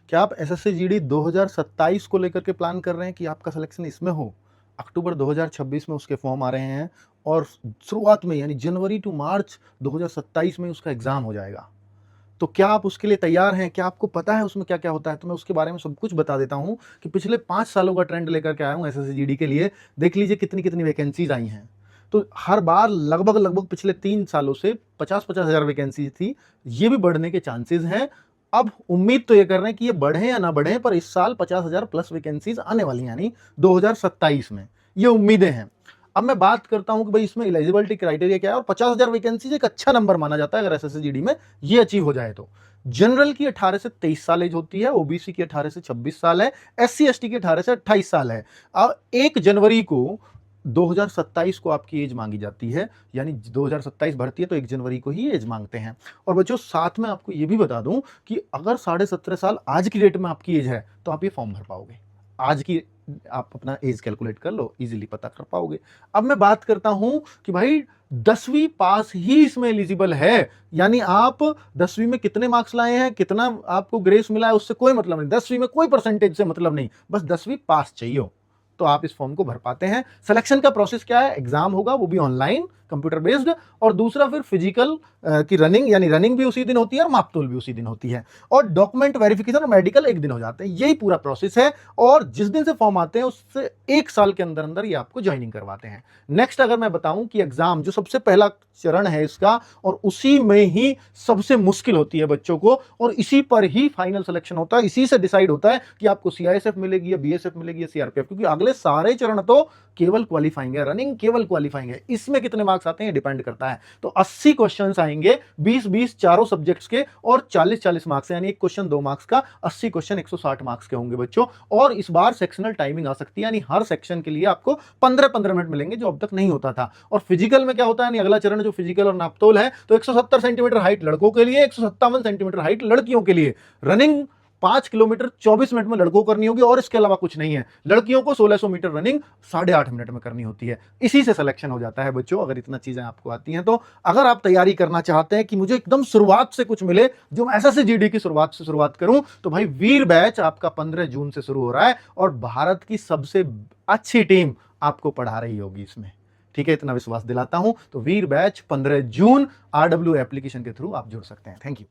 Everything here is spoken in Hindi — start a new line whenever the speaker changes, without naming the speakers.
क्या आप एसएससी जीडी 2027 को लेकर के प्लान कर रहे हैं कि आपका सिलेक्शन इसमें हो? अक्टूबर 2026 में उसके फॉर्म आ रहे हैं और शुरुआत में यानी जनवरी टू मार्च 2027 में उसका एग्जाम हो जाएगा। तो क्या आप उसके लिए तैयार हैं? क्या आपको पता है उसमें क्या-क्या होता है? तो मैं उसके बारे में सब कुछ बता देता हूँ कि पिछले 5 सालों का ट्रेंड लेकर के आया हूँ एसएससी जीडी के लिए। देख लीजिए कितनी-कितनी वैकेंसीज़ आई हैं। तो हर बार लगभग-लगभग पिछले 3 सालों से 50-50 हज़ार वैकेंसी थी। ये भी बढ़ने के चांसेज़ हैं। अब उम्मीद तो ये कर रहे हैं कि ये बढ़े या ना बढ़े, पर इस साल 50,000 प्लस वैकेंसीज़ आने वाली हैं, यानी 2027 में। ये उम्मीदें हैं। अब मैं बात करता हूँ कि भाई इसमें एलिजिबिलिटी क्राइटेरिया क्या है, और 50,000 वैकेंसीज़ एक अच्छा नंबर माना जाता है अगर एसएससी जीडी में ये अचीव हो जाए तो। जनरल की 18 से 23 साल एज होती है, ओबीसी की 18 से 26 साल है, एससी एसटी की 18 से 28 साल है। अब 1 जनवरी को 2027 को आपकी एज मांगी जाती है, यानी 2027 भर्ती है तो 1 जनवरी को ही एज मांगते हैं। और बच्चों साथ में आपको ये भी बता दूं कि अगर 17.5 साल आज की डेट में आपकी एज है तो आप ये फॉर्म भर पाओगे। आज की आप अपना एज कैलकुलेट कर लो, इजीली पता कर पाओगे। अब मैं बात करता हूं कि भाई 10वीं पास ही इसमें एलिजिबल है, यानी आप 10वीं में कितने मार्क्स लाए हैं, कितना आपको ग्रेस मिला है, उससे कोई मतलब नहीं। 10वीं में कोई परसेंटेज से मतलब नहीं, बस 10वीं पास चाहिए हो तो आप इस फॉर्म को भर पाते हैं। सिलेक्शन का प्रोसेस क्या है? एग्जाम होगा, वो भी ऑनलाइन कंप्यूटर बेस्ड, और दूसरा फिर फिजिकल की रनिंग, यानी रनिंग भी उसी दिन होती है और मापतोल भी उसी दिन होती है, और डॉक्यूमेंट वेरिफिकेशन और मेडिकल एक दिन हो जाते हैं। यही पूरा प्रोसेस है, और जिस दिन से फॉर्म आते हैं उससे 1 साल के अंदर अंदर ये आपको ज्वाइनिंग करवाते हैं। नेक्स्ट अगर मैं बताऊं कि एग्जाम जो सबसे पहला चरण है इसका, और उसी में ही सबसे मुश्किल होती है बच्चों को, और इसी पर ही फाइनल सिलेक्शन होता है, इसी से डिसाइड होता है कि आपको सीआईएसएफ मिलेगी या बीएसएफ मिलेगी या सीआरपीएफ, क्योंकि अगले सारे चरण तो केवल क्वालिफाइंग है, रनिंग केवल क्वालिफाइंग है। इसमें कितने मार्क्स आते हैं डिपेंड करता है। तो 80 क्वेश्चंस आएंगे, 20-20 चारों सब्जेक्ट्स के, और 40-40 मार्क्स, यानी एक क्वेश्चन 2 मार्क्स का, 80 क्वेश्चन 160 मार्क्स के होंगे बच्चों। और इस बार सेक्शनल टाइमिंग आ सकती है, यानी हर सेक्शन के लिए आपको 15-15 मिनट मिलेंगे, जो अब तक नहीं होता था। और फिजिकल में क्या होता है, यानी अगला चरण जो फिजिकल और नापतोल है, तो 170 सेंटीमीटर हाइट लड़कों के लिए, 157 सेंटीमीटर हाइट लड़कियों के लिए। रनिंग 5 किलोमीटर 24 मिनट में लड़कों को करनी होगी, और इसके अलावा कुछ नहीं है। लड़कियों को 1600 मीटर रनिंग 8.5 मिनट में करनी होती है। इसी से सिलेक्शन हो जाता है बच्चों, अगर इतना चीजें आपको आती हैं तो। अगर आप तैयारी करना चाहते हैं कि मुझे एकदम शुरुआत से कुछ मिले, जो मैं एसएससी जीडी की शुरुआत करूं, तो भाई वीर बैच आपका 15 जून से शुरू हो रहा है, और भारत की सबसे अच्छी टीम आपको पढ़ा रही होगी इसमें। ठीक है, इतना विश्वास दिलाता हूं। तो वीर बैच 15 जून RW एप्लीकेशन के थ्रू आप जुड़ सकते हैं। Thank you.